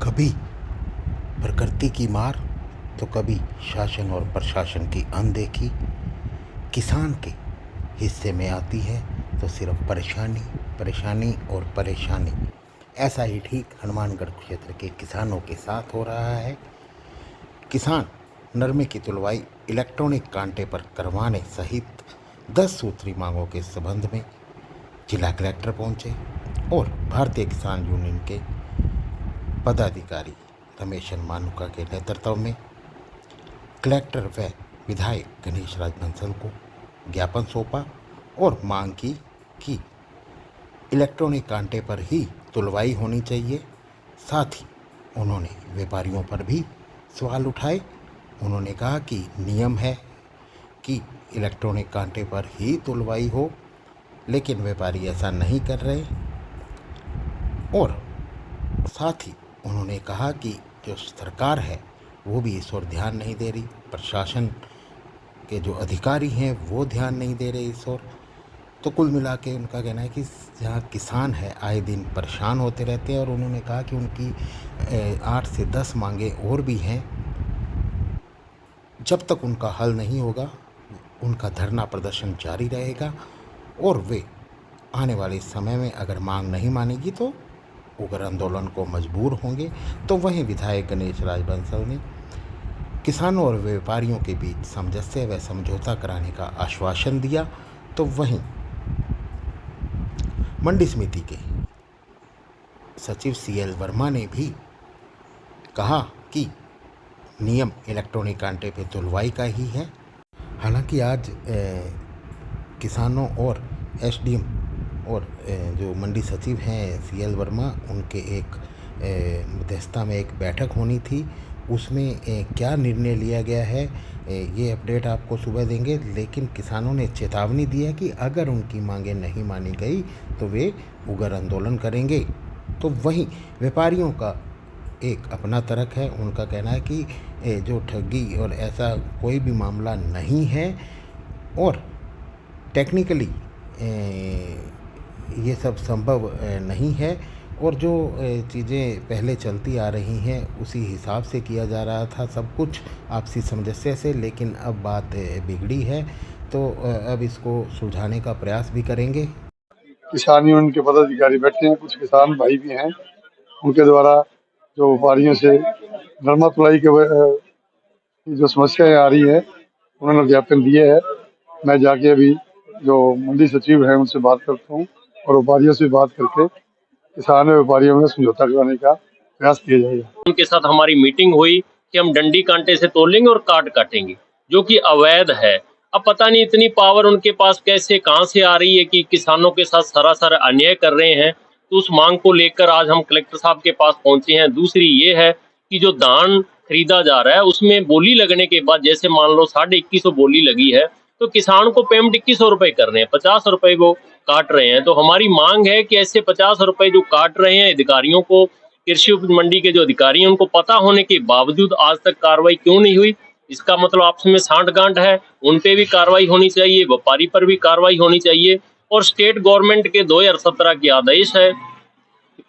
कभी प्रकृति की मार तो कभी शासन और प्रशासन की अनदेखी। किसान के हिस्से में आती है तो सिर्फ परेशानी परेशानी और परेशानी। ऐसा ही ठीक हनुमानगढ़ क्षेत्र के किसानों के साथ हो रहा है। किसान नरमे की तुलवाई इलेक्ट्रॉनिक कांटे पर करवाने सहित 10 सूत्री मांगों के संबंध में जिला कलेक्टर पहुंचे और भारतीय किसान यूनियन के पदाधिकारी रमेश मानुका के नेतृत्व में कलेक्टर व विधायक गणेश राज बंसल को ज्ञापन सौंपा और मांग की कि इलेक्ट्रॉनिक कांटे पर ही तुलवाई होनी चाहिए। साथ ही उन्होंने व्यापारियों पर भी सवाल उठाए। उन्होंने कहा कि नियम है कि इलेक्ट्रॉनिक कांटे पर ही तुलवाई हो, लेकिन व्यापारी ऐसा नहीं कर रहे। और साथ ही उन्होंने कहा कि जो सरकार है वो भी इस ओर ध्यान नहीं दे रही, प्रशासन के जो अधिकारी हैं वो ध्यान नहीं दे रहे इस ओर। तो कुल मिला के उनका कहना है कि जहाँ किसान है आए दिन परेशान होते रहते हैं और उन्होंने कहा कि उनकी 8 से 10 मांगे और भी हैं। जब तक उनका हल नहीं होगा उनका धरना प्रदर्शन जारी रहेगा और वे आने वाले समय में अगर मांग नहीं मानेगी तो उग्र आंदोलन को मजबूर होंगे। तो वहीं विधायक गणेश राज बंसल ने किसानों और व्यापारियों के बीच सामंजस्य व समझौता कराने का आश्वासन दिया। तो वहीं मंडी समिति के सचिव CL वर्मा ने भी कहा कि नियम इलेक्ट्रॉनिक कांटे पे तुलवाई का ही है। हालांकि आज किसानों और SDM और जो मंडी सचिव हैं CL वर्मा, उनके एक मध्यस्थता में एक बैठक होनी थी। उसमें क्या निर्णय लिया गया है ये अपडेट आपको सुबह देंगे। लेकिन किसानों ने चेतावनी दी है कि अगर उनकी मांगें नहीं मानी गई तो वे उग्र आंदोलन करेंगे। तो वहीं व्यापारियों का एक अपना तर्क है। उनका कहना है कि जो ठगी और ऐसा कोई भी मामला नहीं है और टेक्निकली ये सब संभव नहीं है और जो चीज़ें पहले चलती आ रही हैं उसी हिसाब से किया जा रहा था सब कुछ आपसी सामंजस्य से। लेकिन अब बात बिगड़ी है तो अब इसको सुलझाने का प्रयास भी करेंगे। किसान यूनियन के पदाधिकारी बैठे हैं, कुछ किसान भाई भी हैं। उनके द्वारा जो व्यापारियों से नरमा तुलाई की जो समस्याएं आ रही है उन्होंने ज्ञापन दिए है। मैं जाके अभी जो मंडी सचिव है उनसे बात करता हूँ और व्यापारियों से बात करके किसान और व्यापारियों में समझौता कराने का प्रयास किया जाएगा। उनके साथ हमारी मीटिंग हुई कि हम डंडी कांटे से तोलेंगे और काट काटेंगे, जो कि अवैध है। अब पता नहीं इतनी पावर उनके पास कैसे कहां से आ रही है कि किसानों के साथ सरासर अन्याय कर रहे हैं। तो उस मांग को लेकर आज हम कलेक्टर साहब के पास पहुंचे हैं। दूसरी ये है कि जो धान खरीदा जा रहा है उसमें बोली लगने के बाद, जैसे मान लो 2150 बोली लगी है तो किसान को पेमेंट 2100 रुपए कर रहे हैं, 50 रुपए वो काट रहे हैं। तो हमारी मांग है कि ऐसे 50 रुपए जो काट रहे हैं अधिकारियों को, कृषि उपज मंडी के जो अधिकारी हैं उनको पता होने के बावजूद आज तक कार्रवाई क्यों नहीं हुई? इसका मतलब आपस में सांठ-गांठ है। उन पे भी कार्रवाई होनी चाहिए, व्यापारी पर भी कार्रवाई होनी चाहिए। और स्टेट गवर्नमेंट के 2017 की आदेश है,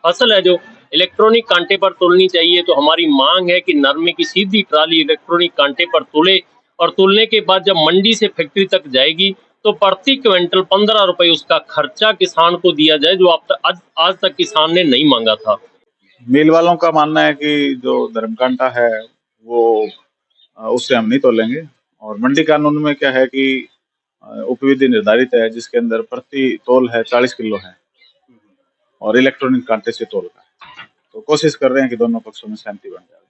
फसल है जो इलेक्ट्रॉनिक कांटे पर तुलनी चाहिए। तो हमारी मांग है कि नरमे की सीधी ट्राली इलेक्ट्रॉनिक कांटे पर तुले और तुलने के बाद जब मंडी से फैक्ट्री तक जाएगी तो प्रति क्विंटल 15 रुपए उसका खर्चा किसान को दिया जाए, जो आज तक किसान ने नहीं मांगा था। मिल वालों का मानना है कि जो धर्मकांटा है वो उससे हम नहीं तोलेंगे। और मंडी कानून में क्या है कि उपविधि निर्धारित है जिसके अंदर प्रति तोल है 40 किलो है और इलेक्ट्रॉनिक कांटे से तोल का। तो कोशिश कर रहे हैं कि दोनों पक्षों में सहमति बन जाए।